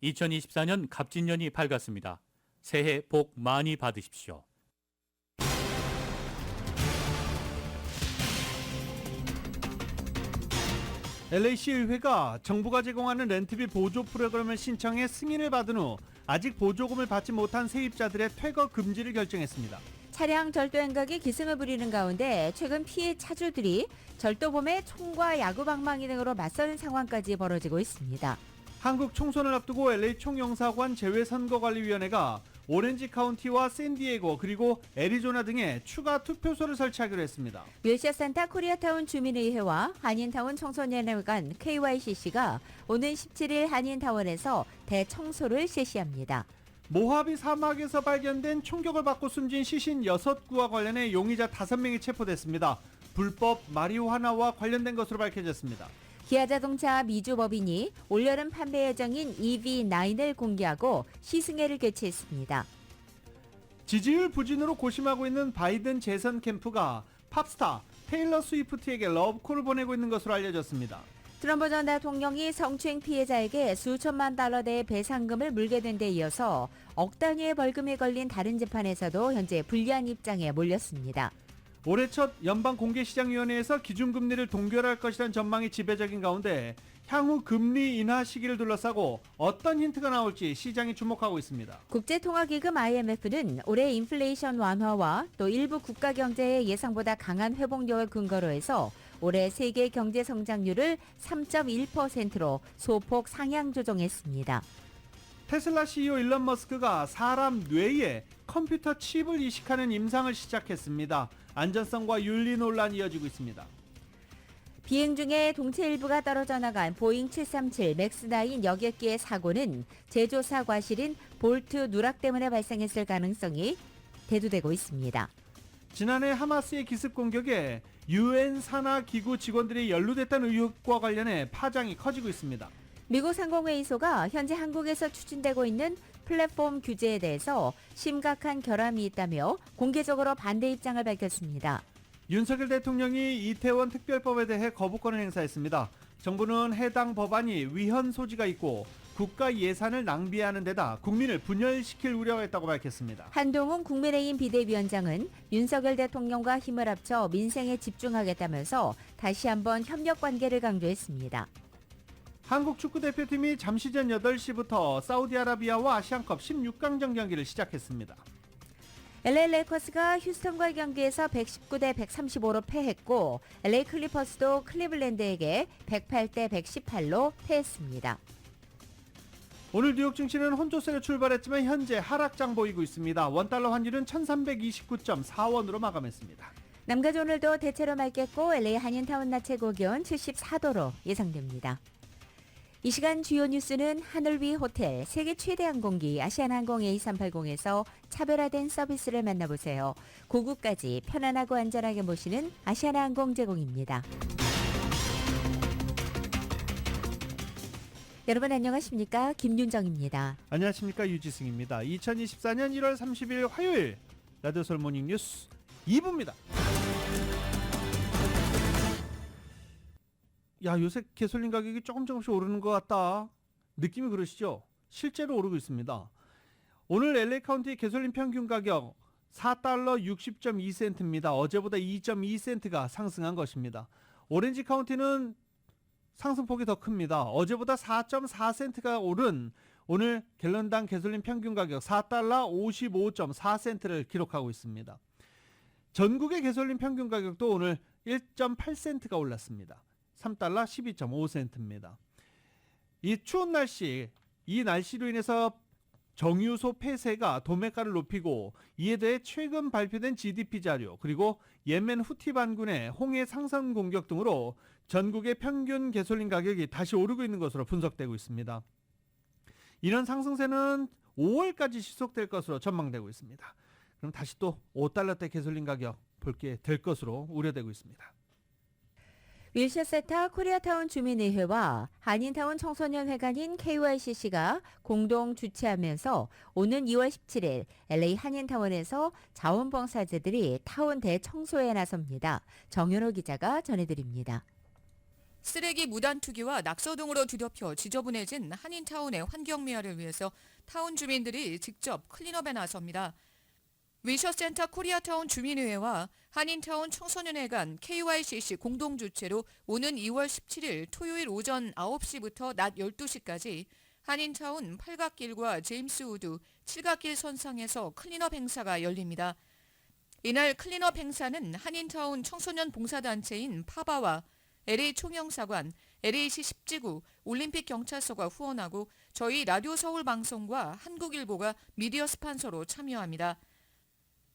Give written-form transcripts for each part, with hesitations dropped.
2024년 갑진년이 밝았습니다. 새해 복 많이 받으십시오. LA시의회가 정부가 제공하는 렌트비 보조 프로그램을 신청해 승인을 받은 후 아직 보조금을 받지 못한 세입자들의 퇴거 금지를 결정했습니다. 차량 절도 행각이 기승을 부리는 가운데 최근 피해 차주들이 절도범의 총과 야구방망이 등으로 맞서는 상황까지 벌어지고 있습니다. 한국 총선을 앞두고 LA 총영사관 재외선거관리위원회가 오렌지 카운티와 샌디에고 그리고 애리조나 등에 추가 투표소를 설치하기로 했습니다. 윌셔산타 코리아타운 주민의회와 한인타운 청소년회 간 KYCC가 오는 17일 한인타운에서 대청소를 실시합니다. 모하비 사막에서 발견된 총격을 받고 숨진 시신 6구와 관련해 용의자 5명이 체포됐습니다. 불법 마리화나와 관련된 것으로 밝혀졌습니다. 기아자동차 미주법인이 올여름 판매 예정인 EV9을 공개하고 시승회를 개최했습니다. 지지율 부진으로 고심하고 있는 바이든 재선 캠프가 팝스타 테일러 스위프트에게 러브콜을 보내고 있는 것으로 알려졌습니다. 트럼프 전 대통령이 성추행 피해자에게 수천만 달러대의 배상금을 물게 된 데 이어서 억 단위의 벌금이 걸린 다른 재판에서도 현재 불리한 입장에 몰렸습니다. 올해 첫 연방공개시장위원회에서 기준금리를 동결할 것이라는 전망이 지배적인 가운데 향후 금리 인하 시기를 둘러싸고 어떤 힌트가 나올지 시장이 주목하고 있습니다. 국제통화기금 IMF는 올해 인플레이션 완화와 또 일부 국가 경제의 예상보다 강한 회복력을 근거로 해서 올해 세계 경제 성장률을 3.1%로 소폭 상향 조정했습니다. 테슬라 CEO 일론 머스크가 사람 뇌에 컴퓨터 칩을 이식하는 임상을 시작했습니다. 안전성과 윤리 논란이 이어지고 있습니다. 비행 중에 동체 일부가 떨어져 나간 보잉 737 맥스9 여객기의 사고는 제조사 과실인 볼트 누락 때문에 발생했을 가능성이 대두되고 있습니다. 지난해 하마스의 기습 공격에 UN 산하기구 직원들이 연루됐다는 의혹과 관련해 파장이 커지고 있습니다. 미국 상공회의소가 현재 한국에서 추진되고 있는 플랫폼 규제에 대해서 심각한 결함이 있다며 공개적으로 반대 입장을 밝혔습니다. 윤석열 대통령이 이태원 특별법에 대해 거부권을 행사했습니다. 정부는 해당 법안이 위헌 소지가 있고 국가 예산을 낭비하는 데다 국민을 분열시킬 우려가 있다고 밝혔습니다. 한동훈 국민의힘 비대위원장은 윤석열 대통령과 힘을 합쳐 민생에 집중하겠다면서 다시 한번 협력 관계를 강조했습니다. 한국 축구대표팀이 잠시 전 8시부터 사우디아라비아와 아시안컵 16강전 경기를 시작했습니다. LA 레이커스가 휴스턴과의 경기에서 119대 135로 패했고 LA 클리퍼스도 클리블랜드에게 108대 118로 패했습니다. 오늘 뉴욕 증시는 혼조세로 출발했지만 현재 하락장 보이고 있습니다. 원달러 환율은 1329.4원으로 마감했습니다. 남가주 오늘도 대체로 맑겠고 LA 한인타운 낮 최고 기온 74도로 예상됩니다. 이 시간 주요 뉴스는 하늘 위 호텔, 세계 최대 항공기 아시아나항공 A380에서 차별화된 서비스를 만나보세요. 고국까지 편안하고 안전하게 모시는 아시아나항공 제공입니다. 여러분 안녕하십니까? 김윤정입니다. 안녕하십니까? 유지승입니다. 2024년 1월 30일 화요일 라디오 솔모닝 뉴스 2부입니다. 야, 요새 가솔린 가격이 조금씩 오르는 것 같다. 느낌이 그러시죠? 실제로 오르고 있습니다. 오늘 LA 카운티 가솔린 평균 가격 4달러 60.2센트입니다. 어제보다 2.2센트가 상승한 것입니다. 오렌지 카운티는 상승폭이 더 큽니다. 어제보다 4.4센트가 오른 오늘 갤런당 가솔린 평균 가격 4달러 55.4센트를 기록하고 있습니다. 전국의 가솔린 평균 가격도 오늘 1.8센트가 올랐습니다. 3달러 12.5센트입니다. 이 추운 날씨, 이 날씨로 인해서 정유소 폐쇄가 도매가를 높이고 이에 대해 최근 발표된 GDP 자료 그리고 예멘 후티 반군의 홍해 상선 공격 등으로 전국의 평균 가솔린 가격이 다시 오르고 있는 것으로 분석되고 있습니다. 이런 상승세는 5월까지 지속될 것으로 전망되고 있습니다. 그럼 다시 또 5달러대 가솔린 가격 볼게 될 것으로 우려되고 있습니다. 윌셔세타 코리아타운 주민의회와 한인타운 청소년회관인 KYCC가 공동 주최하면서 오는 2월 17일 LA 한인타운에서 자원봉사자들이 타운 대청소에 나섭니다. 정윤호 기자가 전해드립니다. 쓰레기 무단 투기와 낙서 등으로 뒤덮여 지저분해진 한인타운의 환경미화를 위해서 타운 주민들이 직접 클린업에 나섭니다. 위셔센터 코리아타운 주민의회와 한인타운 청소년회 간 KYCC 공동주최로 오는 2월 17일 토요일 오전 9시부터 낮 12시까지 한인타운 팔각길과 제임스 우드 칠각길 선상에서 클린업 행사가 열립니다. 이날 클린업 행사는 한인타운 청소년 봉사단체인 파바와 LA 총영사관, LA시 10지구, 올림픽 경찰서가 후원하고 저희 라디오 서울 방송과 한국일보가 미디어 스판서로 참여합니다.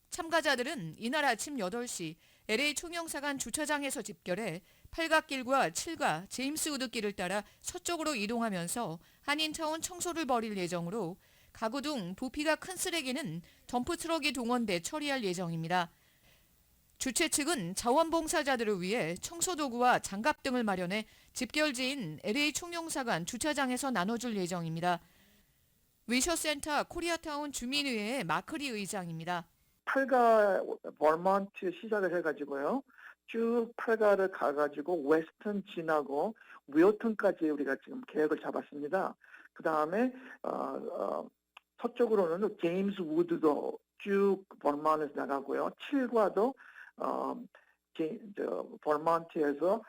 참가자들은 이날 아침 8시 LA 총영사관 주차장에서 집결해 팔각길과 7가 제임스 우드길을 따라 서쪽으로 이동하면서 한인타운 청소를 벌일 예정으로 가구 등 부피가 큰 쓰레기는 덤프트럭이 동원돼 처리할 예정입니다. 주최 측은 자원봉사자들을 위해 청소도구와 장갑 등을 마련해 집결지인 LA 총영사관 주차장에서 나눠줄 예정입니다. 위셔센터 코리아타운 주민의회의 마크리 의장입니다. 팔가 버먼트 시작을 해가지고요. 쭉 팔가를 가가지고 웨스턴 지나고 윌턴까지 우리가 지금 계획을 잡았습니다. 그 다음에 서쪽으로는 제임스 우드도 쭉 버먼트에서 나가고요. 7과도 버먼트에서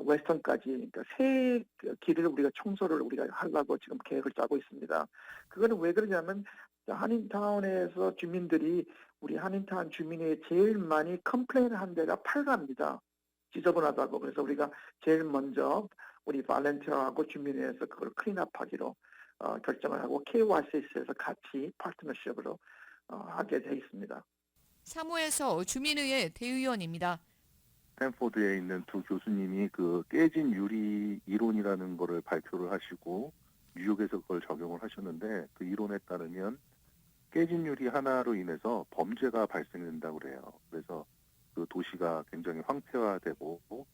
웨스턴까지 그러니까 세 길을 우리가 청소를 우리가 하려고 지금 계획을 짜고 있습니다. 그거는 왜 그러냐면 한인타운에서 주민들이 우리 한인타운 주민이 제일 많이 컴플레인한 데가 팔가입니다. 지저분하다고. 그래서 우리가 제일 먼저 우리 발렌티어하고 주민회에서 그걸 클린업하기로 결정을 하고 KYC에서 같이 파트너십으로 하게 돼 있습니다. 사무에서 주민의회 대의원입니다. 스탠포드에 있는 두 교수님이 그 깨진 유리 이론이라는 거를 발표를 하시고 뉴욕에서 그걸 적용을 하셨는데 그 이론에 따르면 깨진 유리 하나로 인해서 범죄가 발생된다고 그래요. 그래서 그 도시가 굉장히 황폐화되고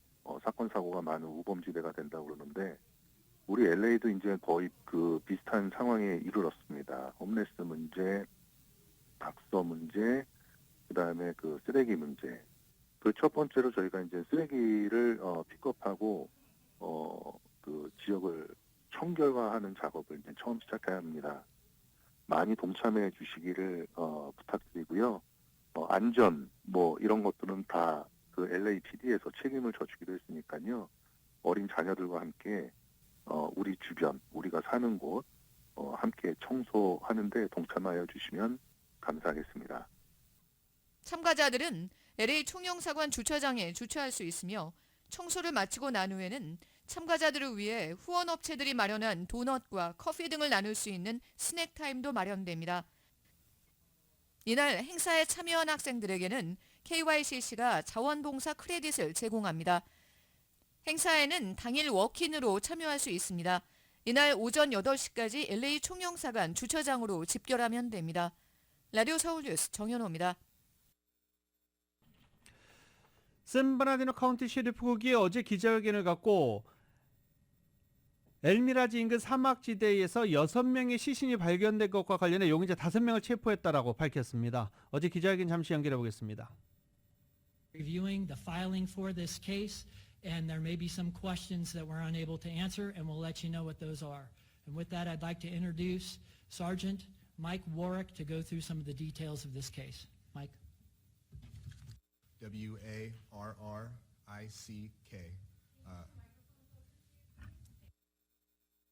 사건 사고가 많은 우범지대가 된다고 그러는데 우리 LA도 이제 거의 그 비슷한 상황에 이르렀습니다. 홈레스 문제, 낙서 문제, 그다음에 그 쓰레기 문제. 그 첫 번째로 저희가 이제 쓰레기를 픽업하고 그 지역을 청결화하는 작업을 이제 처음 시작해야 합니다. 많이 동참해 주시기를 부탁드리고요. 안전 뭐 이런 것들은 다 그 LAPD에서 책임을 져주기로 했으니까요. 어린 자녀들과 함께 우리 주변, 우리가 사는 곳 함께 청소하는데 동참하여 주시면 감사하겠습니다. 참가자들은 LA 총영사관 주차장에 주차할 수 있으며 청소를 마치고 난 후에는 참가자들을 위해 후원업체들이 마련한 도넛과 커피 등을 나눌 수 있는 스낵 타임도 마련됩니다. 이날 행사에 참여한 학생들에게는 KYCC가 자원봉사 크레딧을 제공합니다. 행사에는 당일 워크인으로 참여할 수 있습니다. 이날 오전 8시까지 LA 총영사관 주차장으로 집결하면 됩니다. 라디오 서울뉴스 정현호입니다. 샌버나디노 카운티 셰리프국이 어제 기자회견을 갖고 엘미라지 인근 사막지대에서 6명의 시신이 발견된 것과 관련해 용의자 5명을 체포했다라고 밝혔습니다. 어제 기자회견 잠시 연결해 보겠습니다. Reviewing the filing for this case, and there may be some questions that we're unable to answer, and we'll let you know what those are. And with that, I'd like to introduce Sergeant Mike Warwick to go through some of the details of this case. Mike. W-A-R-R-I-C-K.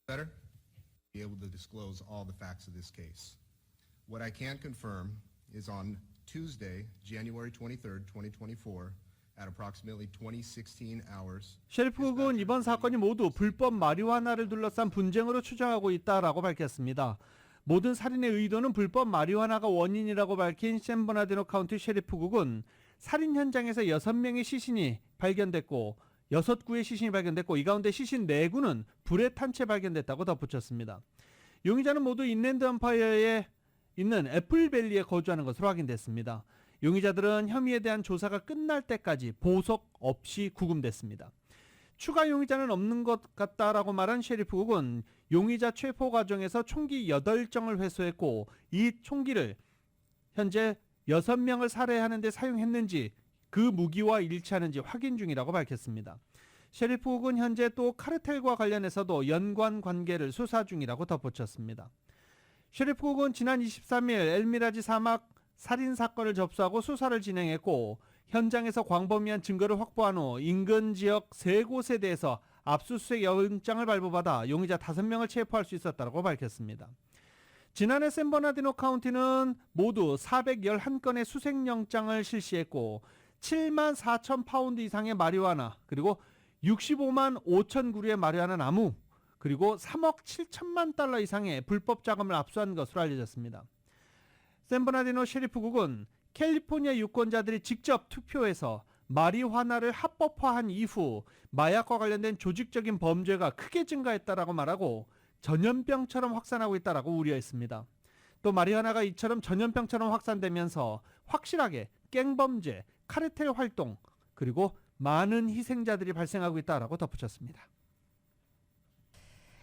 Better? Be able to disclose all the facts of this case. What I can confirm is on Tuesday, January 23rd, 2024, at approximately 2016 hours. 셰리프국은 이번 사건이 모두 불법 마리화나를 둘러싼 분쟁으로 추정하고 있다라고 밝혔습니다. 모든 살인의 의도는 불법 마리화나가 원인이라고 밝힌 샌버나디노 카운티 셰리프국은 살인 현장에서 6명의 시신이 발견됐고 6구의 시신이 발견됐고 이 가운데 시신 4구는 불에 탄 채 발견됐다고 덧붙였습니다. 용의자는 모두 인랜드 엄파이어에 있는 애플밸리에 거주하는 것으로 확인됐습니다. 용의자들은 혐의에 대한 조사가 끝날 때까지 보석 없이 구금됐습니다. 추가 용의자는 없는 것 같다라고 말한 셰리프국은 용의자 체포 과정에서 총기 8정을 회수했고 이 총기를 현재 6명을 살해하는 데 사용했는지 그 무기와 일치하는지 확인 중이라고 밝혔습니다. 셰리프국은 현재 또 카르텔과 관련해서도 연관 관계를 수사 중이라고 덧붙였습니다. 셰리프국은 지난 23일 엘미라지 사막 살인 사건을 접수하고 수사를 진행했고 현장에서 광범위한 증거를 확보한 후 인근 지역 3곳에 대해서 압수수색 영장을 발부받아 용의자 5명을 체포할 수 있었다고 밝혔습니다. 지난해 샌버나디노 카운티는 모두 411건의 수색영장을 실시했고 7만 4천 파운드 이상의 마리화나 그리고 65만 5천 그루의 마리화나 나무 그리고 3억 7천만 달러 이상의 불법 자금을 압수한 것으로 알려졌습니다. 샌버나디노 셰리프국은 캘리포니아 유권자들이 직접 투표해서 마리화나를 합법화한 이후 마약과 관련된 조직적인 범죄가 크게 증가했다라고 말하고 전염병처럼 확산하고 있다라고 우려했습니다. 또 마리화나가 이처럼 전염병처럼 확산되면서 확실하게 갱범죄, 카르텔 활동 그리고 많은 희생자들이 발생하고 있다라고 덧붙였습니다.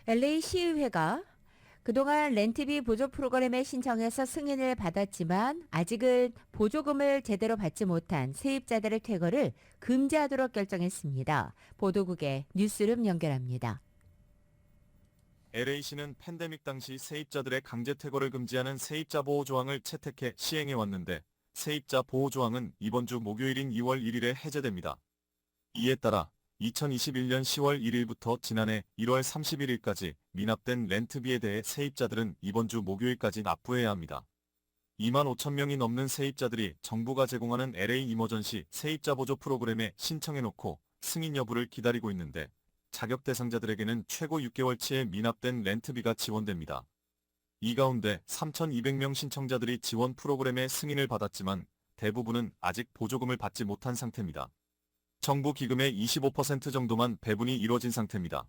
LA 시의회가 그동안 렌트비 보조 프로그램에 신청해서 승인을 받았지만 아직은 보조금을 제대로 받지 못한 세입자들의 퇴거를 금지하도록 결정했습니다. 보도국의 뉴스룸 연결합니다. LA시는 팬데믹 당시 세입자들의 강제 퇴거를 금지하는 세입자 보호 조항을 채택해 시행해 왔는데 세입자 보호 조항은 이번 주 목요일인 2월 1일에 해제됩니다. 이에 따라 2021년 10월 1일부터 지난해 1월 31일까지 미납된 렌트비에 대해 세입자들은 이번 주 목요일까지 납부해야 합니다. 2만 5천 명이 넘는 세입자들이 정부가 제공하는 LA 이머전시 세입자 보조 프로그램에 신청해놓고 승인 여부를 기다리고 있는데 자격 대상자들에게는 최고 6개월치의 미납된 렌트비가 지원됩니다. 이 가운데 3,200명 신청자들이 지원 프로그램의 승인을 받았지만 대부분은 아직 보조금을 받지 못한 상태입니다. 정부 기금의 25% 정도만 배분이 이뤄진 상태입니다.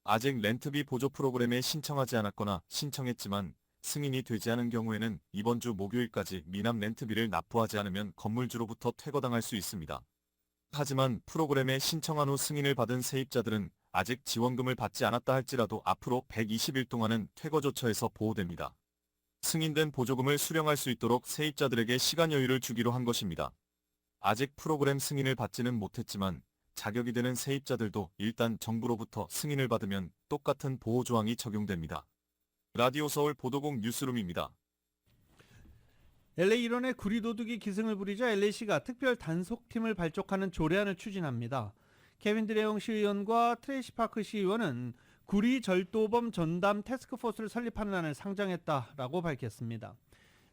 아직 렌트비 보조 프로그램에 신청하지 않았거나 신청했지만 승인이 되지 않은 경우에는 이번 주 목요일까지 미납 렌트비를 납부하지 않으면 건물주로부터 퇴거당할 수 있습니다. 하지만 프로그램에 신청한 후 승인을 받은 세입자들은 아직 지원금을 받지 않았다 할지라도 앞으로 120일 동안은 퇴거조처에서 보호됩니다. 승인된 보조금을 수령할 수 있도록 세입자들에게 시간 여유를 주기로 한 것입니다. 아직 프로그램 승인을 받지는 못했지만 자격이 되는 세입자들도 일단 정부로부터 승인을 받으면 똑같은 보호조항이 적용됩니다. 라디오 서울 보도국 뉴스룸입니다. LA 일원의 구리도둑이 기승을 부리자 LA시가 특별 단속팀을 발족하는 조례안을 추진합니다. 케빈 드레용 시의원과 트레이시 파크 시의원은 구리 절도범 전담 태스크포스를 설립하는 안을 상정했다라고 밝혔습니다.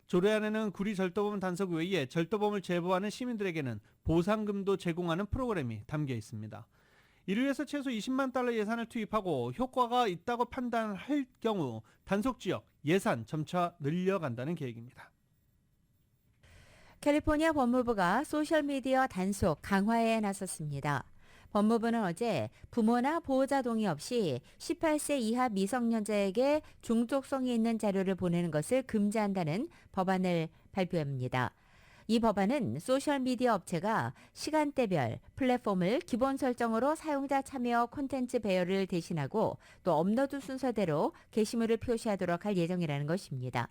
조례안에는 구리 절도범 단속 외에 절도범을 제보하는 시민들에게는 보상금도 제공하는 프로그램이 담겨 있습니다. 이를 위해서 최소 20만 달러 예산을 투입하고 효과가 있다고 판단할 경우 단속 지역 예산 점차 늘려간다는 계획입니다. 캘리포니아 법무부가 소셜미디어 단속 강화에 나섰습니다. 법무부는 어제 부모나 보호자 동의 없이 18세 이하 미성년자에게 중독성이 있는 자료를 보내는 것을 금지한다는 법안을 발표합니다. 이 법안은 소셜미디어 업체가 시간대별 플랫폼을 기본 설정으로 사용자 참여 콘텐츠 배열을 대신하고 또 업로드 순서대로 게시물을 표시하도록 할 예정이라는 것입니다.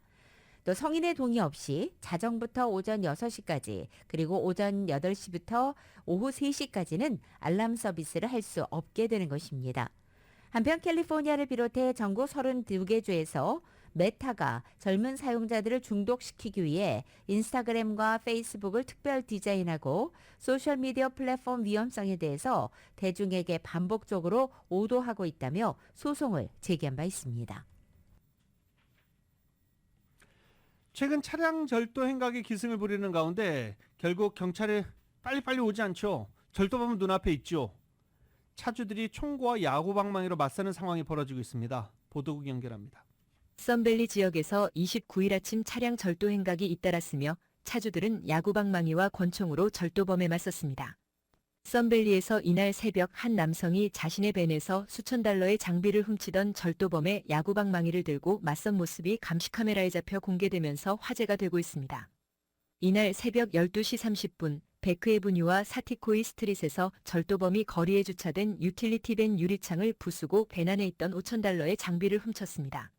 또 성인의 동의 없이 자정부터 오전 6시까지 그리고 오전 8시부터 오후 3시까지는 알람 서비스를 할 수 없게 되는 것입니다. 한편 캘리포니아를 비롯해 전국 32개 주에서 메타가 젊은 사용자들을 중독시키기 위해 인스타그램과 페이스북을 특별 디자인하고 소셜미디어 플랫폼 위험성에 대해서 대중에게 반복적으로 오도하고 있다며 소송을 제기한 바 있습니다. 최근 차량 절도 행각이 기승을 부리는 가운데 결국 경찰이 빨리빨리 오지 않죠. 절도범은 눈앞에 있죠. 차주들이 총과 야구방망이로 맞서는 상황이 벌어지고 있습니다. 보도국 연결합니다. 썬밸리 지역에서 29일 아침 차량 절도 행각이 잇따랐으며 차주들은 야구방망이와 권총으로 절도범에 맞섰습니다. 썬밸리에서 이날 새벽 한 남성이 자신의 밴에서 수천 달러의 장비를 훔치던 절도범의 야구방망이를 들고 맞선 모습이 감시카메라에 잡혀 공개되면서 화제가 되고 있습니다. 이날 새벽 12시 30분 베크에브뉴와 사티코이 스트릿에서 절도범이 거리에 주차된 유틸리티 밴 유리창을 부수고 밴 안에 있던 5천 달러의 장비를 훔쳤습니다.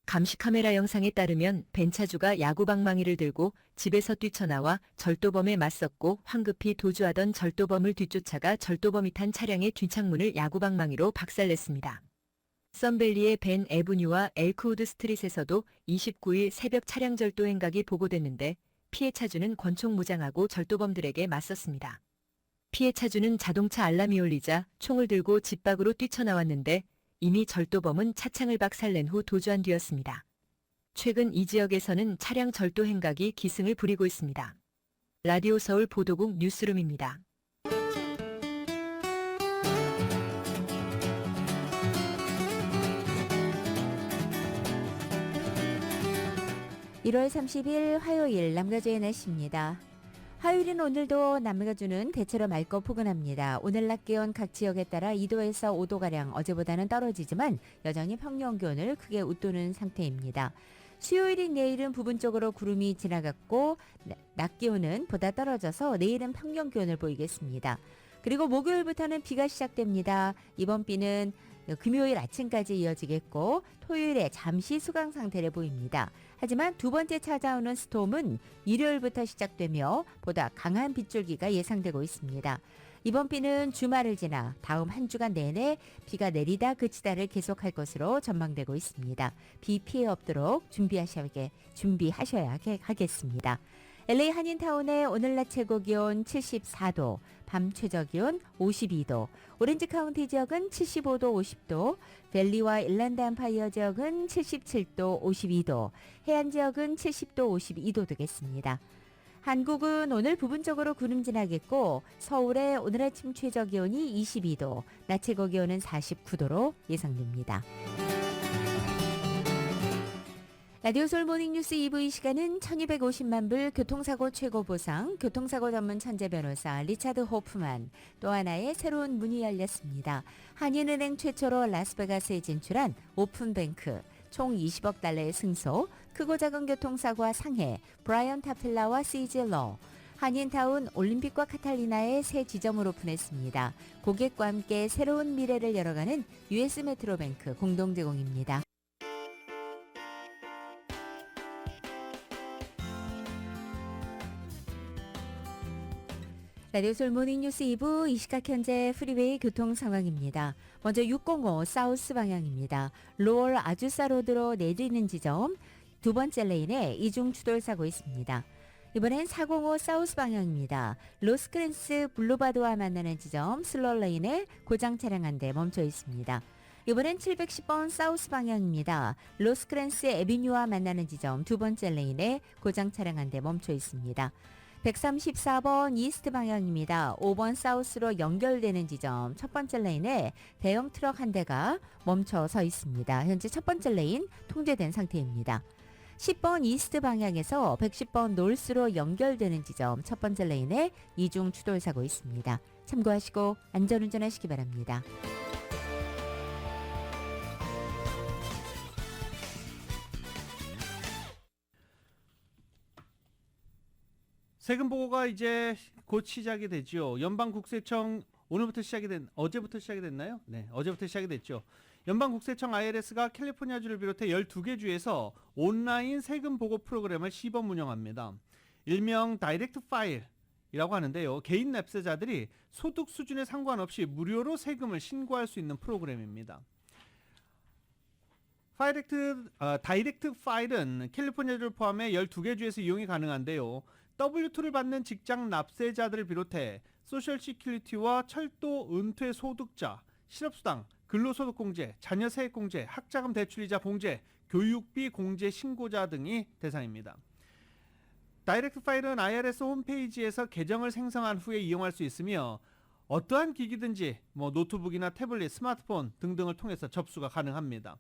감시 카메라 영상에 따르면 벤차주가 야구방망이를 들고 집에서 뛰쳐나와 절도범에 맞섰고 황급히 도주하던 절도범을 뒤쫓아가 절도범이 탄 차량의 뒷창문을 야구방망이로 박살냈습니다. 썬밸리의 벤 애브뉴와 엘크우드 스트릿에서도 29일 새벽 차량 절도 행각이 보고됐는데 피해 차주는 권총 무장하고 절도범들에게 맞섰습니다. 피해 차주는 자동차 알람이 울리자 총을 들고 집 밖으로 뛰쳐나왔는데 이미 절도범은 차창을 박살낸 후 도주한 뒤였습니다. 최근 이 지역에서는 차량 절도 행각이 기승을 부리고 있습니다. 라디오 서울 보도국 뉴스룸입니다. 1월 30일 화요일 남가주의 날씨입니다. 화요일인 오늘도 남가주는 대체로 맑고 포근합니다. 오늘 낮 기온 각 지역에 따라 2도에서 5도가량 어제보다는 떨어지지만 여전히 평년 기온을 크게 웃도는 상태입니다. 수요일인 내일은 부분적으로 구름이 지나갔고 낮 기온은 보다 떨어져서 내일은 평년 기온을 보이겠습니다. 그리고 목요일부터는 비가 시작됩니다. 이번 비는 금요일 아침까지 이어지겠고 토요일에 잠시 수강 상태를 보입니다. 하지만 두 번째 찾아오는 스톰은 일요일부터 시작되며 보다 강한 빗줄기가 예상되고 있습니다. 이번 비는 주말을 지나 다음 한 주간 내내 비가 내리다 그치다를 계속할 것으로 전망되고 있습니다. 비 피해 없도록 준비하셔야 하겠습니다. LA 한인타운의 오늘 낮 최고 기온 74도, 밤 최저 기온 52도, 오렌지 카운티 지역은 75도, 50도, 밸리와 일랜드 엠파이어 지역은 77도, 52도, 해안 지역은 70도, 52도 되겠습니다. 한국은 오늘 부분적으로 구름 지나겠고 서울의 오늘 아침 최저 기온이 22도, 낮 최고 기온은 49도로 예상됩니다. 라디오 솔 모닝뉴스 2부 이 시간은 1250만 불 교통사고 최고 보상, 교통사고 전문 천재 변호사 리차드 호프만, 또 하나의 새로운 문이 열렸습니다. 한인은행 최초로 라스베가스에 진출한 오픈뱅크, 총 20억 달러의 승소, 크고 작은 교통사고와 상해, 브라이언 타필라와 시즐러, 한인타운 올림픽과 카탈리나의 새 지점을 오픈했습니다. 고객과 함께 새로운 미래를 열어가는 US 메트로뱅크 공동 제공입니다. 라디오 솔 모닝뉴스 2부 이 시각 현재 프리웨이 교통 상황입니다. 먼저 605 사우스 방향입니다. 로얼 아주사 로드로 내리는 지점 두 번째 레인에 이중 추돌 사고 있습니다. 이번엔 405 사우스 방향입니다. 로스크랜스 블루바드와 만나는 지점 슬러 레인에 고장 차량 한 대 멈춰 있습니다. 이번엔 710번 사우스 방향입니다. 로스크랜스 에비뉴와 만나는 지점 두 번째 레인에 고장 차량 한 대 멈춰 있습니다. 134번 이스트 방향입니다. 5번 사우스로 연결되는 지점 첫 번째 레인에 대형 트럭 한 대가 멈춰 서 있습니다. 현재 첫 번째 레인 통제된 상태입니다. 10번 이스트 방향에서 110번 노스로 연결되는 지점 첫 번째 레인에 이중 추돌 사고 있습니다. 참고하시고 안전운전하시기 바랍니다. 세금 보고가 이제 곧 시작이 되죠. 연방국세청 어제부터 시작이 됐나요? 네, 어제부터 시작이 됐죠. 연방국세청 IRS가 캘리포니아주를 비롯해 12개 주에서 온라인 세금 보고 프로그램을 시범 운영합니다. 일명 다이렉트 파일이라고 하는데요. 개인 납세자들이 소득 수준에 상관없이 무료로 세금을 신고할 수 있는 프로그램입니다. 다이렉트 파일은 캘리포니아주를 포함해 12개 주에서 이용이 가능한데요. W2를 받는 직장 납세자들을 비롯해 소셜시큐리티와 철도 은퇴 소득자, 실업수당, 근로소득공제, 자녀 세액공제, 학자금 대출이자 공제, 교육비 공제 신고자 등이 대상입니다. 다이렉트 파일은 IRS 홈페이지에서 계정을 생성한 후에 이용할 수 있으며 어떠한 기기든지 노트북이나 태블릿, 스마트폰 등등을 통해서 접수가 가능합니다.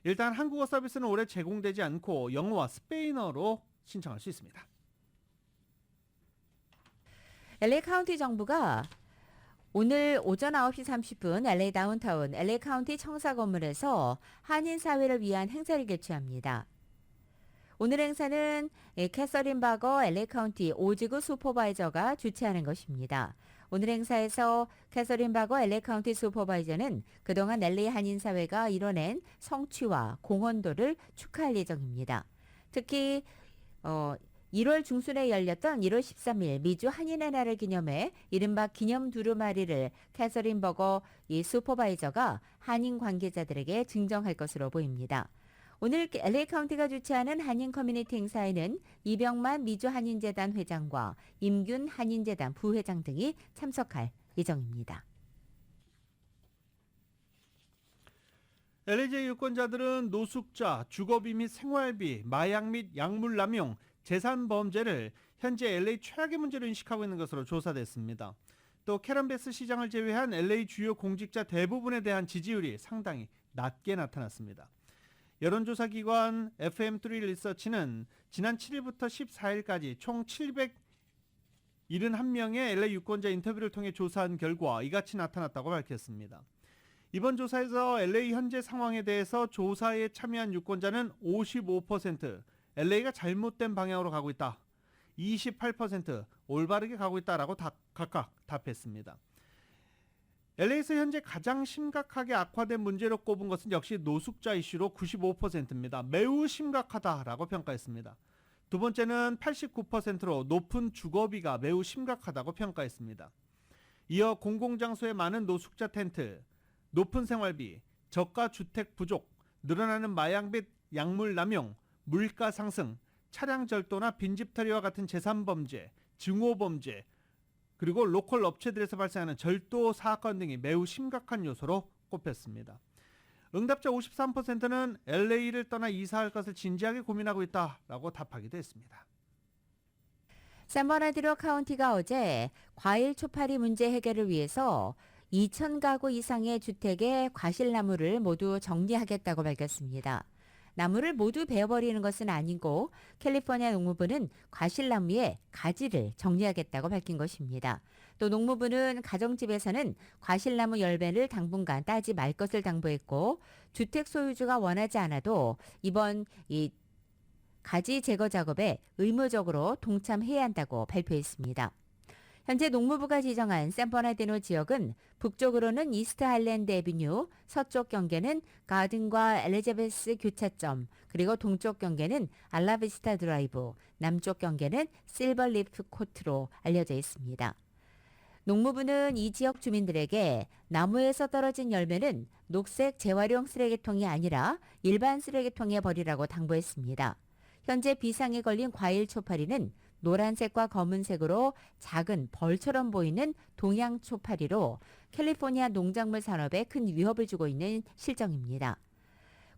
일단 한국어 서비스는 올해 제공되지 않고 영어와 스페인어로 신청할 수 있습니다. LA 카운티 정부가 오늘 오전 9시 30분 LA 다운타운 LA 카운티 청사 건물에서 한인 사회를 위한 행사를 개최합니다. 오늘 행사는 캐서린 바거 LA 카운티 오지구 슈퍼바이저가 주최하는 것입니다. 오늘 행사에서 캐서린 바거 LA 카운티 슈퍼바이저는 그동안 LA 한인사회가 이뤄낸 성취와 공헌도를 축하할 예정입니다. 특히 1월 중순에 열렸던 1월 13일 미주 한인의 날을 기념해 이른바 기념 두루마리를 캐서린 버거 이 슈퍼바이저가 한인 관계자들에게 증정할 것으로 보입니다. 오늘 LA 카운티가 주최하는 한인 커뮤니티 행사에는 이병만 미주 한인재단 회장과 임균 한인재단 부회장 등이 참석할 예정입니다. LAJ 유권자들은 노숙자, 주거비 및 생활비, 마약 및 약물 남용, 재산 범죄를 현재 LA 최악의 문제로 인식하고 있는 것으로 조사됐습니다. 또 캐런베스 시장을 제외한 LA 주요 공직자 대부분에 대한 지지율이 상당히 낮게 나타났습니다. 여론조사기관 FM3 리서치는 지난 7일부터 14일까지 총 771명의 LA 유권자 인터뷰를 통해 조사한 결과 이같이 나타났다고 밝혔습니다. 이번 조사에서 LA 현재 상황에 대해서 조사에 참여한 유권자는 55%, LA가 잘못된 방향으로 가고 있다, 28% 올바르게 가고 있다라고 각각 답했습니다. LA에서 현재 가장 심각하게 악화된 문제로 꼽은 것은 역시 노숙자 이슈로 95%입니다. 매우 심각하다라고 평가했습니다. 두 번째는 89%로 높은 주거비가 매우 심각하다고 평가했습니다. 이어 공공장소에 많은 노숙자 텐트, 높은 생활비, 저가 주택 부족, 늘어나는 마약 및 약물 남용, 물가 상승, 차량 절도나 빈집털이와 같은 재산 범죄, 증오 범죄, 그리고 로컬 업체들에서 발생하는 절도 사건 등이 매우 심각한 요소로 꼽혔습니다. 응답자 53%는 LA를 떠나 이사할 것을 진지하게 고민하고 있다라고 답하기도 했습니다. 샌버나드로 카운티가 어제 과일 초파리 문제 해결을 위해서 2,000가구 이상의 주택에 과실나무를 모두 정리하겠다고 밝혔습니다. 나무를 모두 베어버리는 것은 아니고 캘리포니아 농무부는 과실나무의 가지를 정리하겠다고 밝힌 것입니다. 또 농무부는 가정집에서는 과실나무 열매를 당분간 따지 말 것을 당부했고 주택 소유주가 원하지 않아도 이번 이 가지 제거 작업에 의무적으로 동참해야 한다고 발표했습니다. 현재 농무부가 지정한 샌버나디노 지역은 북쪽으로는 이스트 하일랜드 애비뉴, 서쪽 경계는 가든과 엘리자베스 교차점, 그리고 동쪽 경계는 알라비스타 드라이브, 남쪽 경계는 실버리프 코트로 알려져 있습니다. 농무부는 이 지역 주민들에게 나무에서 떨어진 열매는 녹색 재활용 쓰레기통이 아니라 일반 쓰레기통에 버리라고 당부했습니다. 현재 비상에 걸린 과일 초파리는 노란색과 검은색으로 작은 벌처럼 보이는 동양 초파리로 캘리포니아 농작물 산업에 큰 위협을 주고 있는 실정입니다.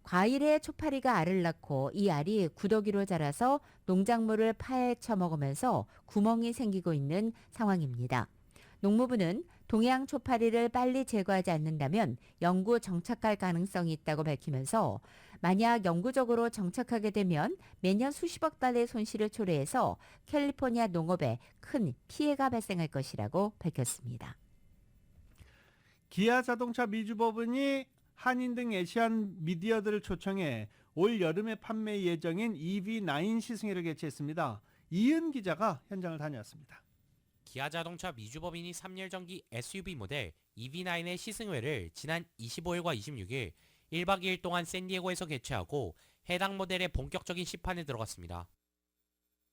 과일에 초파리가 알을 낳고 이 알이 구더기로 자라서 농작물을 파헤쳐 먹으면서 구멍이 생기고 있는 상황입니다. 농무부는 동양 초파리를 빨리 제거하지 않는다면 영구 정착할 가능성이 있다고 밝히면서 만약 영구적으로 정착하게 되면 매년 수십억 달러의 손실을 초래해서 캘리포니아 농업에 큰 피해가 발생할 것이라고 밝혔습니다. 기아 자동차 미주법원이 한인 등 애시안 미디어들을 초청해 올 여름에 판매 예정인 EV9 시승회를 개최했습니다. 이은 기자가 현장을 다녀왔습니다. 기아 자동차 미주법인이 3열 전기 SUV 모델 EV9의 시승회를 지난 25일과 26일 1박 2일 동안 샌디에고에서 개최하고 해당 모델의 본격적인 시판에 들어갔습니다.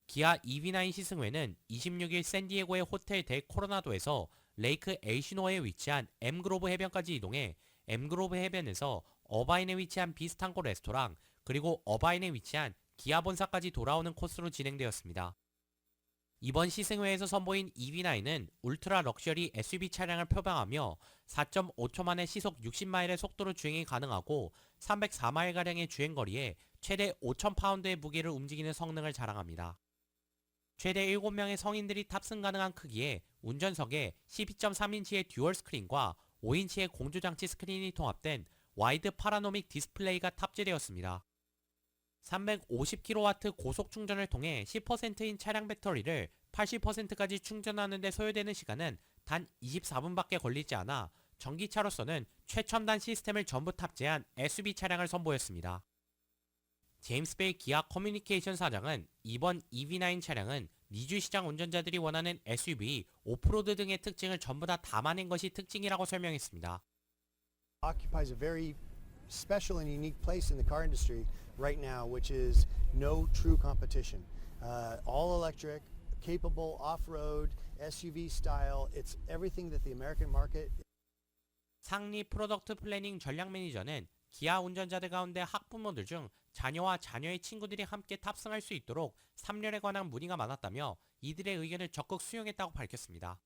기아 EV9 시승회는 26일 샌디에고의 호텔 델 코로나도에서 레이크 엘시노에 위치한 M그로브 해변까지 이동해 M그로브 해변에서 어바인에 위치한 비스탄코 레스토랑 그리고 어바인에 위치한 기아 본사까지 돌아오는 코스로 진행되었습니다. 이번 시승회에서 선보인 EV9은 울트라 럭셔리 SUV 차량을 표방하며 4.5초 만에 시속 60마일의 속도로 주행이 가능하고 304마일가량의 주행거리에 최대 5,000파운드의 무게를 움직이는 성능을 자랑합니다. 최대 7명의 성인들이 탑승 가능한 크기에 운전석에 12.3인치의 듀얼 스크린과 5인치의 공조장치 스크린이 통합된 와이드 파라노믹 디스플레이가 탑재되었습니다. 350kW 고속 충전을 통해 10%인 차량 배터리를 80%까지 충전하는 데 소요되는 시간은 단 24분밖에 걸리지 않아 전기차로서는 최첨단 시스템을 전부 탑재한 SUV 차량을 선보였습니다. 제임스 베이 기아 커뮤니케이션 사장은 이번 EV9 차량은 미주 시장 운전자들이 원하는 SUV, 오프로드 등의 특징을 전부 다 담아낸 것이 특징이라고 설명했습니다. Occupies a very special and unique place in the car industry right now, which is no true competition. All electric, capable off-road, SUV style. It's everything that the American market. 상리 프로덕트 플래닝 전략 매니저는 기아 운전자들 가운데 학부모들 중 자녀와 자녀의 친구들이 함께 탑승할 수 있도록 3륜에 관한 문의가 많았다며 이들의 의견을 적극 수용했다고 밝혔습니다.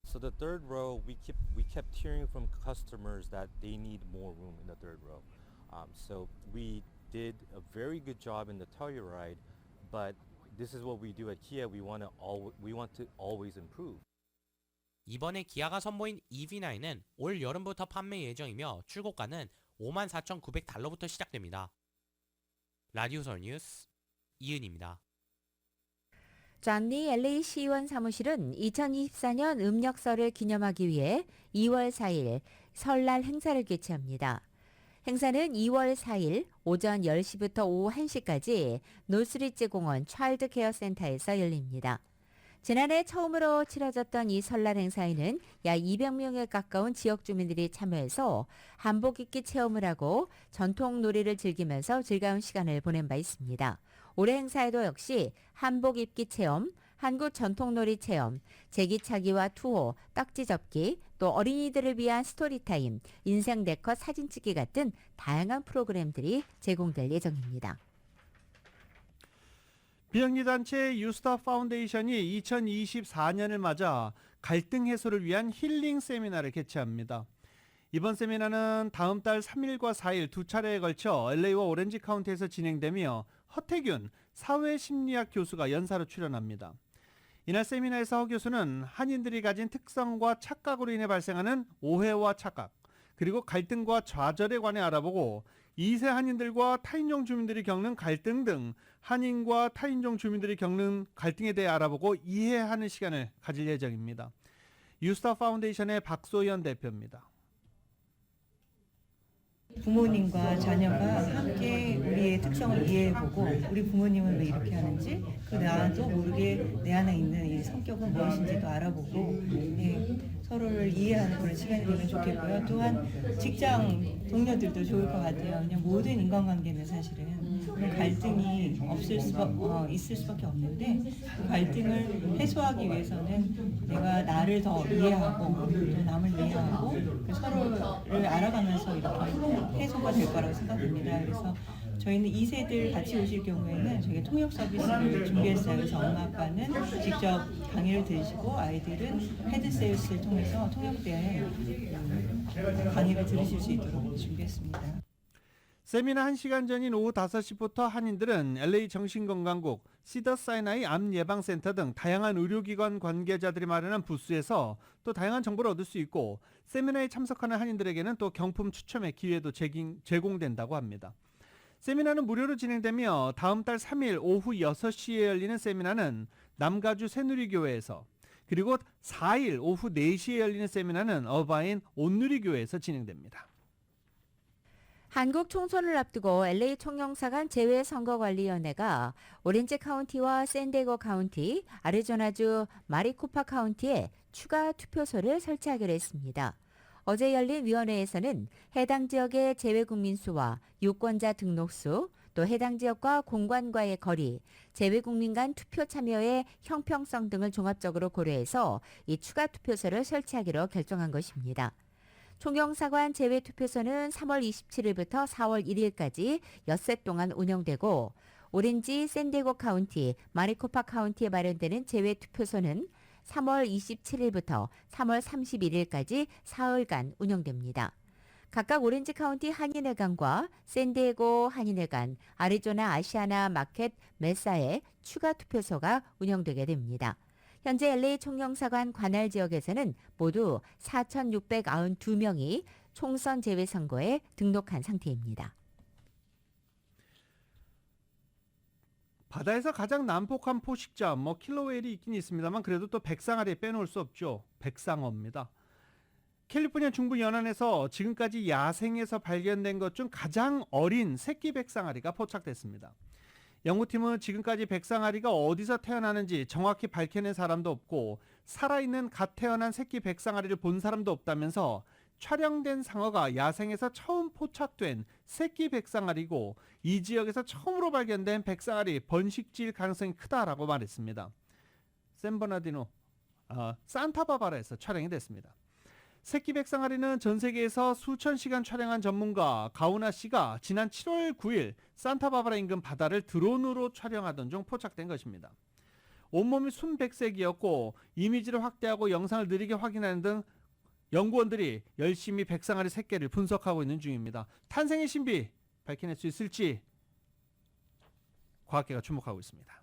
So the third row, we kept hearing from customers that they need more room in the third row. So we did a very good job in the Telluride, but this is what we do at Kia. We want to always improve. 이번에 기아가 선보인 EV9은 올 여름부터 판매 예정이며 출고가는 54,900달러부터 시작됩니다. 라디오 설 뉴스 이은입니다. 존리 LA 시의원 사무실은 2024년 음력설을 기념하기 위해 2월 4일 설날 행사를 개최합니다. 행사는 2월 4일 오전 10시부터 오후 1시까지 노스리지 공원 차일드 케어 센터에서 열립니다. 지난해 처음으로 치러졌던 이 설날 행사에는 약 200명에 가까운 지역 주민들이 참여해서 한복 입기 체험을 하고 전통 놀이를 즐기면서 즐거운 시간을 보낸 바 있습니다. 올해 행사에도 역시 한복 입기 체험, 한국 전통놀이 체험, 제기차기와 투호, 딱지 접기, 또 어린이들을 위한 스토리타임, 인생 네컷 사진 찍기 같은 다양한 프로그램들이 제공될 예정입니다. 비영리단체 유스타 파운데이션이 2024년을 맞아 갈등 해소를 위한 힐링 세미나를 개최합니다. 이번 세미나는 다음 달 3일과 4일 두 차례에 걸쳐 LA와 오렌지 카운티에서 진행되며 허태균 사회심리학 교수가 연사로 출연합니다. 이날 세미나에서 허 교수는 한인들이 가진 특성과 착각으로 인해 발생하는 오해와 착각, 그리고 갈등과 좌절에 관해 알아보고 2세 한인들과 타인종 주민들이 겪는 갈등 등 한인과 타인종 주민들이 겪는 갈등에 대해 알아보고 이해하는 시간을 가질 예정입니다. 유스타 파운데이션의 박소연 대표입니다. 부모님과 자녀가 함께 우리의 특성을 이해해보고 우리 부모님은 왜 이렇게 하는지 그 나도 모르게 내 안에 있는 이 성격은 무엇인지도 알아보고 서로를 이해하는 그런 시간이 되면 좋겠고요. 또한 직장 동료들도 좋을 것 같아요. 그냥 모든 인간관계는 사실은 갈등이 있을 수밖에 없는데 그 갈등을 해소하기 위해서는 내가 나를 더 이해하고 또 남을 이해하고 서로를 알아가면서 이렇게 해소가 될 거라고 생각합니다. 그래서 저희는 2세들 같이 오실 경우에는 저희가 통역 서비스를 준비했어요. 그래서 엄마 아빠는 직접 강의를 들으시고 아이들은 헤드셋을 통해서 통역된 강의를 들으실 수 있도록 준비했습니다. 세미나 1시간 전인 오후 5시부터 한인들은 LA 정신건강국, 시더사이나이 암예방센터 등 다양한 의료기관 관계자들이 마련한 부스에서 또 다양한 정보를 얻을 수 있고 세미나에 참석하는 한인들에게는 또 경품 추첨의 기회도 제공된다고 합니다. 세미나는 무료로 진행되며 다음 달 3일 오후 6시에 열리는 세미나는 남가주 새누리교회에서, 그리고 4일 오후 4시에 열리는 세미나는 어바인 온누리교회에서 진행됩니다. 한국 총선을 앞두고 LA 총영사관 재외선거관리위원회가 오렌지 카운티와 샌디에고 카운티, 아리조나주 마리코파 카운티에 추가 투표소를 설치하기로 했습니다. 어제 열린 위원회에서는 해당 지역의 재외국민 수와 유권자 등록수, 또 해당 지역과 공관과의 거리, 재외국민 간 투표 참여의 형평성 등을 종합적으로 고려해서 이 추가 투표소를 설치하기로 결정한 것입니다. 총영사관 재외투표소는 3월 27일부터 4월 1일까지 엿새 동안 운영되고 오렌지, 샌디에고 카운티, 마리코파 카운티에 마련되는 재외투표소는 3월 27일부터 3월 31일까지 사흘간 운영됩니다. 각각 오렌지 카운티 한인회관과 샌디에고 한인회관, 아리조나 아시아나 마켓 메사에 추가 투표소가 운영되게 됩니다. 현재 LA 총영사관 관할 지역에서는 모두 4,692명이 총선 재외선거에 등록한 상태입니다. 바다에서 가장 난폭한 포식자, 킬러웨일이 있긴 있습니다만 그래도 또 백상아리 빼놓을 수 없죠. 백상어입니다. 캘리포니아 중부 연안에서 지금까지 야생에서 발견된 것 중 가장 어린 새끼 백상아리가 포착됐습니다. 연구팀은 지금까지 백상아리가 어디서 태어나는지 정확히 밝혀낸 사람도 없고 살아있는 갓 태어난 새끼 백상아리를 본 사람도 없다면서 촬영된 상어가 야생에서 처음 포착된 새끼 백상아리고 이 지역에서 처음으로 발견된 백상아리 번식지일 가능성이 크다라고 말했습니다. 샌버나디노, 산타바바라에서 촬영이 됐습니다. 새끼 백상아리는 전 세계에서 수천 시간 촬영한 전문가 가우나 씨가 지난 7월 9일 산타바바라 인근 바다를 드론으로 촬영하던 중 포착된 것입니다. 온몸이 순백색이었고 이미지를 확대하고 영상을 느리게 확인하는 등 연구원들이 열심히 백상아리 새끼를 분석하고 있는 중입니다. 탄생의 신비 밝혀낼 수 있을지 과학계가 주목하고 있습니다.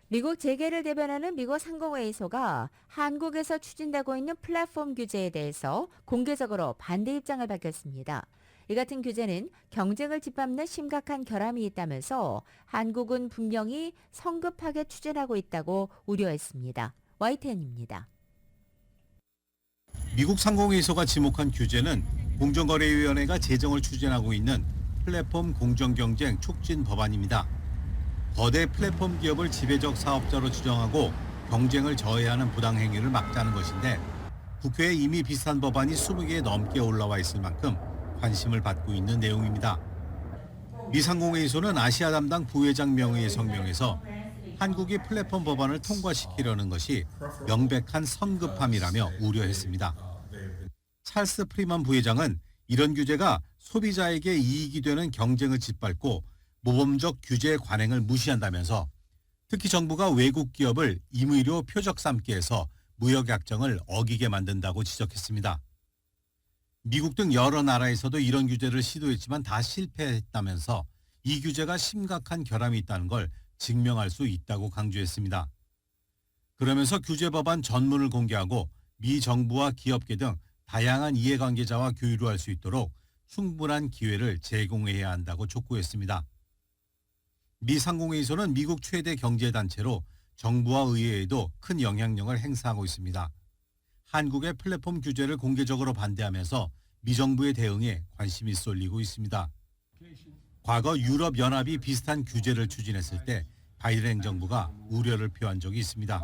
미국 재계를 대변하는 미국 상공회의소가 한국에서 추진되고 있는 플랫폼 규제에 대해서 공개적으로 반대 입장을 밝혔습니다. 이 같은 규제는 경쟁을 짓밟는 심각한 결함이 있다면서 한국은 분명히 성급하게 추진하고 있다고 우려했습니다. YTN입니다. 미국 상공회의소가 지목한 규제는 공정거래위원회가 제정을 추진하고 있는 플랫폼 공정경쟁 촉진 법안입니다. 거대 플랫폼 기업을 지배적 사업자로 지정하고 경쟁을 저해하는 부당행위를 막자는 것인데 국회에 이미 비슷한 법안이 20개 넘게 올라와 있을 만큼 관심을 받고 있는 내용입니다. 미 상공회의소는 아시아 담당 부회장 명의의 성명에서 한국이 플랫폼 법안을 통과시키려는 것이 명백한 성급함이라며 우려했습니다. 찰스 프리먼 부회장은 이런 규제가 소비자에게 이익이 되는 경쟁을 짓밟고 모범적 규제 관행을 무시한다면서 특히 정부가 외국 기업을 임의로 표적 삼기 해서 무역 약정을 어기게 만든다고 지적했습니다. 미국 등 여러 나라에서도 이런 규제를 시도했지만 다 실패했다면서 이 규제가 심각한 결함이 있다는 걸 증명할 수 있다고 강조했습니다. 그러면서 규제 법안 전문을 공개하고 미 정부와 기업계 등 다양한 이해관계자와 교류를 할 수 있도록 충분한 기회를 제공해야 한다고 촉구했습니다. 미 상공회의소는 미국 최대 경제단체로 정부와 의회에도 큰 영향력을 행사하고 있습니다. 한국의 플랫폼 규제를 공개적으로 반대하면서 미 정부의 대응에 관심이 쏠리고 있습니다. 과거 유럽연합이 비슷한 규제를 추진했을 때 바이든 행정부가 우려를 표한 적이 있습니다.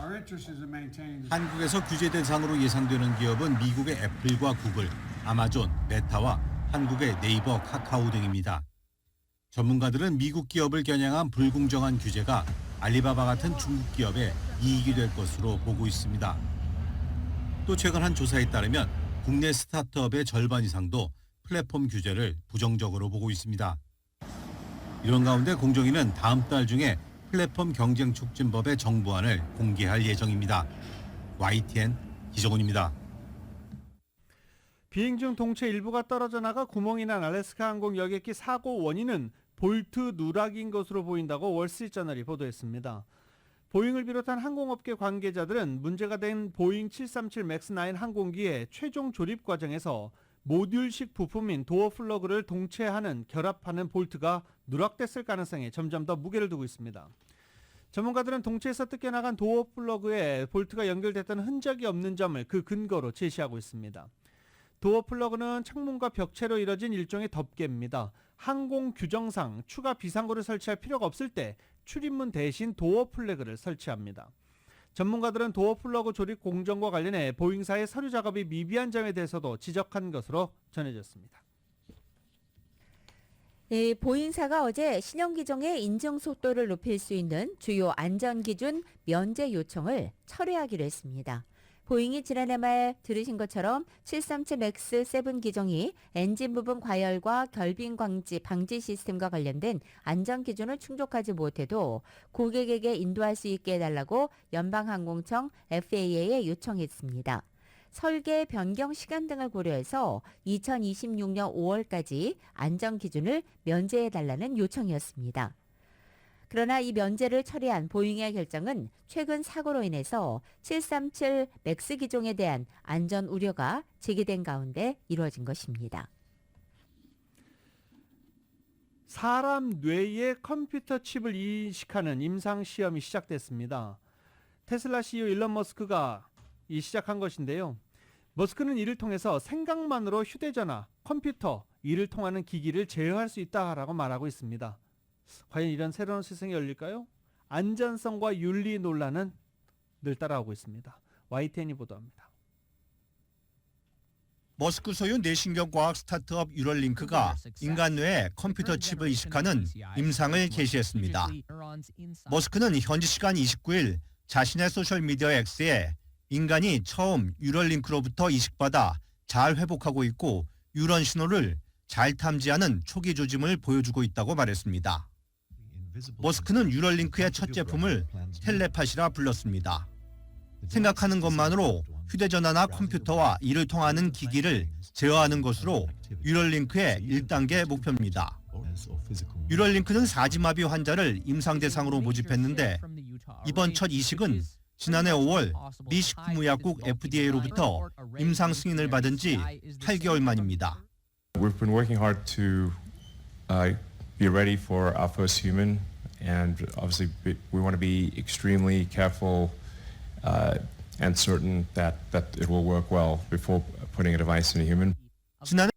한국에서 규제 대상으로 예상되는 기업은 미국의 애플과 구글, 아마존, 메타와 한국의 네이버, 카카오 등입니다. 전문가들은 미국 기업을 겨냥한 불공정한 규제가 알리바바 같은 중국 기업에 이익이 될 것으로 보고 있습니다. 또 최근 한 조사에 따르면 국내 스타트업의 절반 이상도 플랫폼 규제를 부정적으로 보고 있습니다. 이런 가운데 공정위는 다음 달 중에 플랫폼 경쟁 촉진법의 정부안을 공개할 예정입니다. YTN 기정훈입니다. 비행 중 동체 일부가 떨어져 나가 구멍이 난 알래스카 항공 여객기 사고 원인은 볼트 누락인 것으로 보인다고 월스트리트저널이 보도했습니다. 보잉을 비롯한 항공업계 관계자들은 문제가 된 보잉 737 맥스 9 항공기의 최종 조립 과정에서 모듈식 부품인 도어 플러그를 동체하는 결합하는 볼트가 누락됐을 가능성에 점점 더 무게를 두고 있습니다. 전문가들은 동체에서 뜯겨나간 도어 플러그에 볼트가 연결됐다는 흔적이 없는 점을 그 근거로 제시하고 있습니다. 도어 플러그는 창문과 벽체로 이뤄진 일종의 덮개입니다. 항공 규정상 추가 비상구를 설치할 필요가 없을 때 출입문 대신 도어 플래그를 설치합니다. 전문가들은 도어 플러그 조립 공정과 관련해 보잉사의 서류 작업이 미비한 점에 대해서도 지적한 것으로 전해졌습니다. 보잉사가 어제 신형기종의 인증 속도를 높일 수 있는 주요 안전기준 면제 요청을 철회하기로 했습니다. 보잉이 지난해 말 들으신 것처럼 737 맥스 7 기종이 엔진 부분 과열과 결빙 방지 시스템과 관련된 안전 기준을 충족하지 못해도 고객에게 인도할 수 있게 해달라고 연방항공청 FAA에 요청했습니다. 설계 변경 시간 등을 고려해서 2026년 5월까지 안전 기준을 면제해달라는 요청이었습니다. 그러나 이 면제를 처리한 보잉의 결정은 최근 사고로 인해서 737 맥스 기종에 대한 안전 우려가 제기된 가운데 이루어진 것입니다. 사람 뇌에 컴퓨터 칩을 이식하는 임상 시험이 시작됐습니다. 테슬라 CEO 일론 머스크가 시작한 것인데요. 머스크는 이를 통해서 생각만으로 휴대전화, 컴퓨터, 이를 통하는 기기를 제어할 수 있다라고 말하고 있습니다. 과연 이런 새로운 시승이 열릴까요? 안전성과 윤리 논란은 늘 따라오고 있습니다. YTN이 보도합니다. 머스크 소유 뇌신경 과학 스타트업 뉴럴링크가 인간 뇌에 컴퓨터 칩을 이식하는 임상을 개시했습니다. 머스크는 현지 시간 29일 자신의 소셜미디어 X에 인간이 처음 뉴럴링크로부터 이식받아 잘 회복하고 있고 뉴런 신호를 잘 탐지하는 초기 조짐을 보여주고 있다고 말했습니다. 머스크는 뉴럴링크의 첫 제품을 텔레파시라 불렀습니다. 생각하는 것만으로 휴대전화나 컴퓨터와 이를 통하는 기기를 제어하는 것으로 뉴럴링크의 1단계 목표입니다. 뉴럴링크는 사지마비 환자를 임상 대상으로 모집했는데 이번 첫 이식은 지난해 5월 미 식품의약국 FDA로부터 임상 승인을 받은 지 8개월 만입니다. We've been working hard to be ready for our first human, and obviously we want to be extremely careful and certain that it will work well before putting a device in a human. 지난해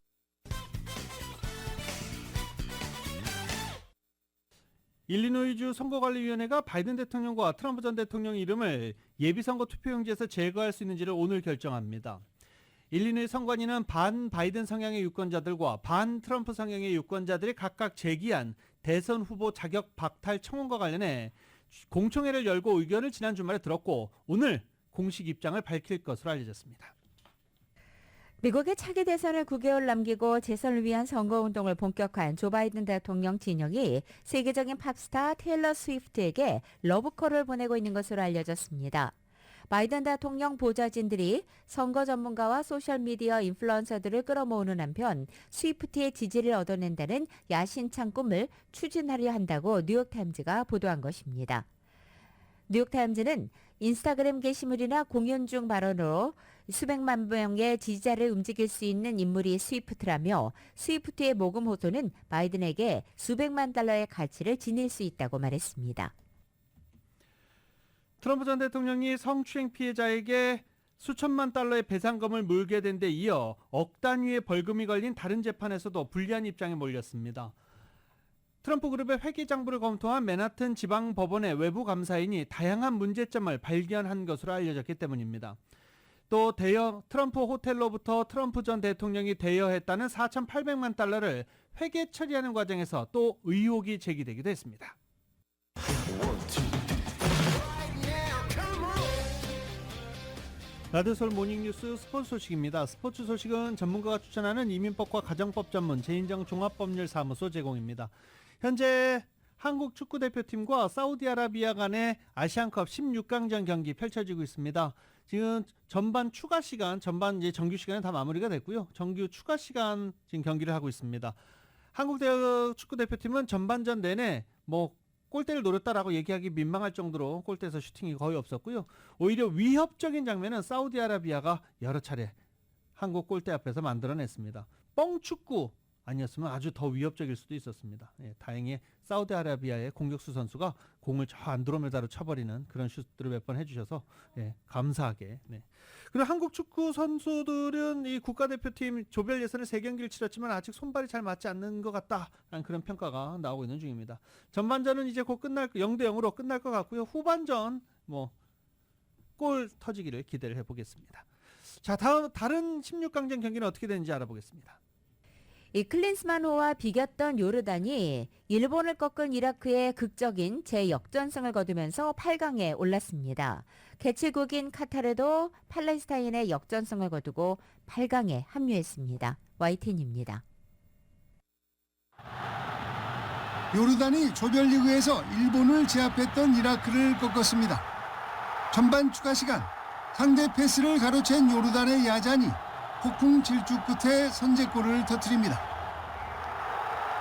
일리노이주 선거관리위원회가 바이든 대통령과 트럼프 전 대통령 이름을 예비선거 투표용지에서 제거할 수 있는지를 오늘 결정합니다. 일리노이 선관위는 반 바이든 성향의 유권자들과 반 트럼프 성향의 유권자들이 각각 제기한 대선 후보 자격 박탈 청원과 관련해 공청회를 열고 의견을 지난 주말에 들었고 오늘 공식 입장을 밝힐 것으로 알려졌습니다. 미국의 차기 대선을 9개월 남기고 재선을 위한 선거운동을 본격화한 조 바이든 대통령 진영이 세계적인 팝스타 테일러 스위프트에게 러브콜을 보내고 있는 것으로 알려졌습니다. 바이든 대통령 보좌진들이 선거 전문가와 소셜미디어 인플루언서들을 끌어모으는 한편 스위프트의 지지를 얻어낸다는 야심찬 꿈을 추진하려 한다고 뉴욕타임즈가 보도한 것입니다. 뉴욕타임즈는 인스타그램 게시물이나 공연 중 발언으로 수백만 명의 지지자를 움직일 수 있는 인물이 스위프트라며 스위프트의 모금 호소는 바이든에게 수백만 달러의 가치를 지닐 수 있다고 말했습니다. 트럼프 전 대통령이 성추행 피해자에게 수천만 달러의 배상금을 물게 된 데 이어 억 단위의 벌금이 걸린 다른 재판에서도 불리한 입장에 몰렸습니다. 트럼프 그룹의 회계장부를 검토한 맨하튼 지방법원의 외부 감사인이 다양한 문제점을 발견한 것으로 알려졌기 때문입니다. 또 트럼프 호텔로부터 트럼프 전 대통령이 대여했다는 4,800만 달러를 회계 처리하는 과정에서 또 의혹이 제기되기도 했습니다. 라디오서울 모닝뉴스 스포츠 소식입니다. 스포츠 소식은 전문가가 추천하는 이민법과 가정법 전문 재인정 종합법률사무소 제공입니다. 현재 한국 축구대표팀과 사우디아라비아 간의 아시안컵 16강전 경기 펼쳐지고 있습니다. 지금 전반 추가 시간, 이제 정규 시간은 다 마무리가 됐고요. 정규 추가 시간 지금 경기를 하고 있습니다. 한국 축구대표팀은 전반전 내내 골대를 노렸다라고 얘기하기 민망할 정도로 골대에서 슈팅이 거의 없었고요. 오히려 위협적인 장면은 사우디아라비아가 여러 차례 한국 골대 앞에서 만들어냈습니다. 뻥축구 아니었으면 아주 더 위협적일 수도 있었습니다. 다행히 사우디아라비아의 공격수 선수가 공을 저 안드로메다로 쳐버리는 그런 슛들을 몇 번 해주셔서 감사하게. 그리고 한국 축구 선수들은 이 국가대표팀 조별 예선을 3경기를 치렀지만 아직 손발이 잘 맞지 않는 것 같다라는 그런 평가가 나오고 있는 중입니다. 전반전은 이제 곧 0대0으로 끝날 것 같고요. 후반전 골 터지기를 기대를 해보겠습니다. 자, 다른 16강전 경기는 어떻게 되는지 알아보겠습니다. 이 클린스만호와 비겼던 요르단이 일본을 꺾은 이라크의 극적인 재역전승을 거두면서 8강에 올랐습니다. 개최국인 카타르도 팔레스타인의 역전승을 거두고 8강에 합류했습니다. YTN입니다. 요르단이 조별리그에서 일본을 제압했던 이라크를 꺾었습니다. 전반 추가 시간 상대 패스를 가로챈 요르단의 야잔이 폭풍 질주 끝에 선제골을 터뜨립니다.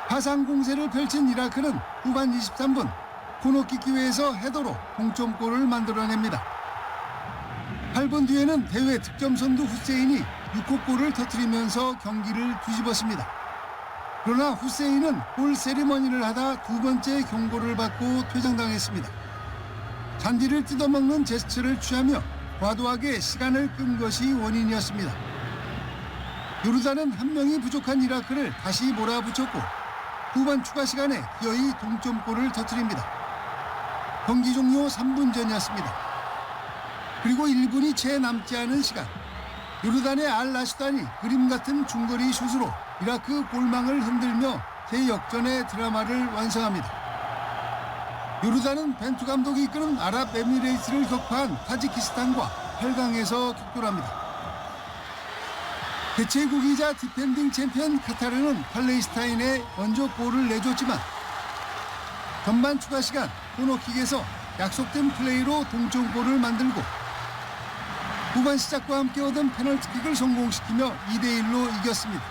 파상 공세를 펼친 이라크는 후반 23분 코너킥 기회에서 헤더로 동점골을 만들어냅니다. 8분 뒤에는 대회 득점 선두 후세인이 6호 골을 터뜨리면서 경기를 뒤집었습니다. 그러나 후세인은 골 세리머니를 하다 두 번째 경고를 받고 퇴장당했습니다. 잔디를 뜯어먹는 제스처를 취하며 과도하게 시간을 끈 것이 원인이었습니다. 요르단은 한 명이 부족한 이라크를 다시 몰아붙였고 후반 추가 시간에 기어이 동점골을 터뜨립니다. 경기 종료 3분 전이었습니다. 그리고 1분이 채 남지 않은 시간 요르단의 알-라시단이 그림 같은 중거리 슛으로 이라크 골망을 흔들며 대역전의 드라마를 완성합니다. 요르단은 벤투 감독이 이끄는 아랍에미레이트를 격파한 타지키스탄과 8강에서 격돌합니다. 개최국이자 디펜딩 챔피언 카타르는 팔레스타인에 먼저 골을 내줬지만 전반 추가 시간 코너킥에서 약속된 플레이로 동점골을 만들고 후반 시작과 함께 얻은 페널티킥을 성공시키며 2대1로 이겼습니다.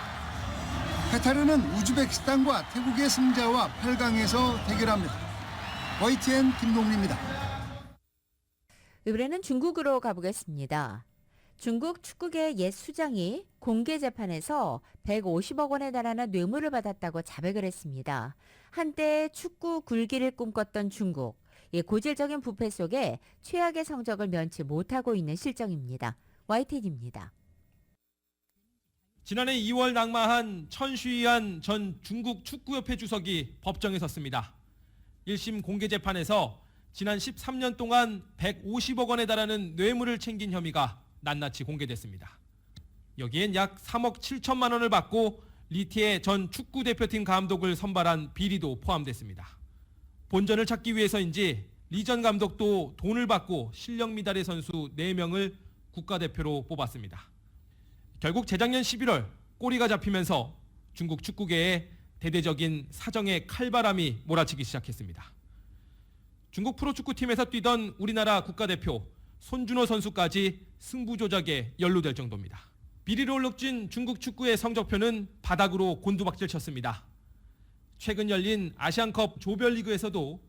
카타르는 우즈베키스탄과 태국의 승자와 8강에서 대결합니다. YTN 김동리입니다. 이번에는 중국으로 가보겠습니다. 중국 축구계 옛 수장이 공개 재판에서 150억 원에 달하는 뇌물을 받았다고 자백을 했습니다. 한때 축구 굴기를 꿈꿨던 중국. 고질적인 부패 속에 최악의 성적을 면치 못하고 있는 실정입니다. YTN입니다. 지난해 2월 낙마한 천슈이안 전 중국 축구협회 주석이 법정에 섰습니다. 1심 공개 재판에서 지난 13년 동안 150억 원에 달하는 뇌물을 챙긴 혐의가 낱낱이 공개됐습니다. 여기엔 약 3억 7천만 원을 받고 리티의 전 축구대표팀 감독을 선발한 비리도 포함됐습니다. 본전을 찾기 위해서인지 리 전 감독도 돈을 받고 실력 미달의 선수 4명을 국가대표로 뽑았습니다. 결국 재작년 11월 꼬리가 잡히면서 중국 축구계에 대대적인 사정의 칼바람이 몰아치기 시작했습니다. 중국 프로축구팀에서 뛰던 우리나라 국가대표 손준호 선수까지 승부 조작에 연루될 정도입니다. 비리로 얼룩진 중국 축구의 성적표는 바닥으로 곤두박질 쳤습니다. 최근 열린 아시안컵 조별리그에서도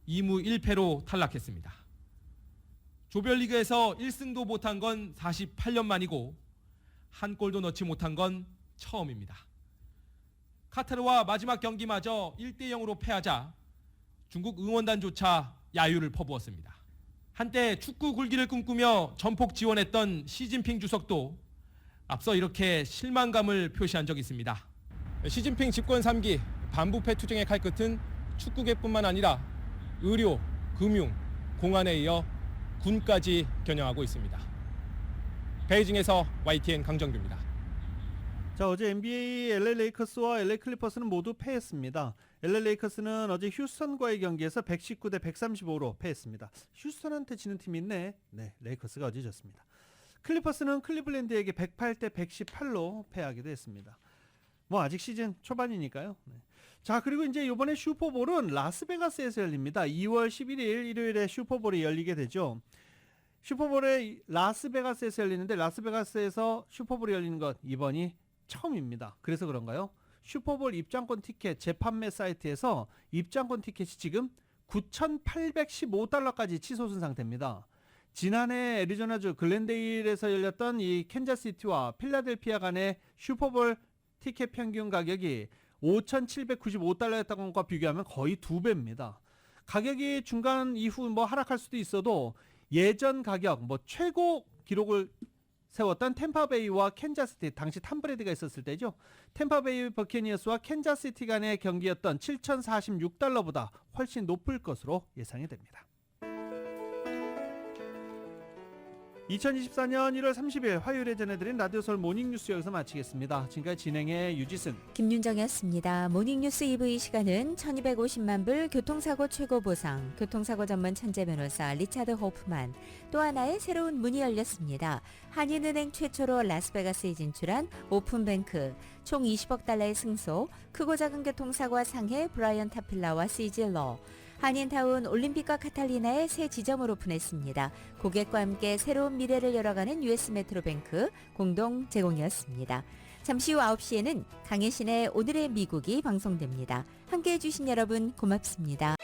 2무 1패로 탈락했습니다. 조별리그에서 1승도 못한 건 48년 만이고 한 골도 넣지 못한 건 처음입니다. 카타르와 마지막 경기마저 1대0으로 패하자 중국 응원단조차 야유를 퍼부었습니다. 한때 축구 굴기를 꿈꾸며 전폭 지원했던 시진핑 주석도 앞서 이렇게 실망감을 표시한 적이 있습니다. 시진핑 집권 3기 반부패 투쟁의 칼끝은 축구계뿐만 아니라 의료, 금융, 공안에 이어 군까지 겨냥하고 있습니다. 베이징에서 YTN 강정규입니다. 자, 어제 NBA LA 레이커스와 LA 클리퍼스는 모두 패했습니다. LA 레이커스는 어제 휴스턴과의 경기에서 119대 135로 패했습니다. 휴스턴한테 지는 팀이 있네. 네, 레이커스가 어제 졌습니다. 클리퍼스는 클리블랜드에게 108대 118로 패하기도 했습니다. 뭐 아직 시즌 초반이니까요. 네. 자, 그리고 이제 이번에 슈퍼볼은 라스베가스에서 열립니다. 2월 11일 일요일에 슈퍼볼이 열리게 되죠. 슈퍼볼이 라스베가스에서 열리는데 라스베가스에서 슈퍼볼이 열리는 것 이번이 처음입니다. 그래서 그런가요? 슈퍼볼 입장권 티켓 재판매 사이트에서 입장권 티켓이 지금 9,815달러까지 치솟은 상태입니다. 지난해 애리조나주 글렌데일에서 열렸던 이 캔자스시티와 필라델피아 간의 슈퍼볼 티켓 평균 가격이 5,795달러였던 것과 비교하면 거의 2배입니다. 가격이 중간 이후 뭐 하락할 수도 있어도 예전 가격 최고 기록을 세웠던 템파베이와 캔자스시티, 당시 탐브레드가 있었을 때죠. 템파베이 버캐니어스와 캔자스시티 간의 경기였던 7,046달러보다 훨씬 높을 것으로 예상이 됩니다. 2024년 1월 30일 화요일에 전해드린 라디오 서울 모닝뉴스 여기서 마치겠습니다. 지금까지 진행의 유지승, 김윤정이었습니다. 모닝뉴스 2부 이 시간은 1250만 불 교통사고 최고보상, 교통사고 전문 천재 변호사 리차드 호프만, 또 하나의 새로운 문이 열렸습니다. 한인은행 최초로 라스베가스에 진출한 오픈뱅크, 총 20억 달러의 승소, 크고 작은 교통사고와 상해 브라이언 타필라와 시질러, 한인타운 올림픽과 카탈리나의 새 지점을 오픈했습니다. 고객과 함께 새로운 미래를 열어가는 US 메트로뱅크 공동 제공이었습니다. 잠시 후 9시에는 강혜신의 오늘의 미국이 방송됩니다. 함께해 주신 여러분 고맙습니다.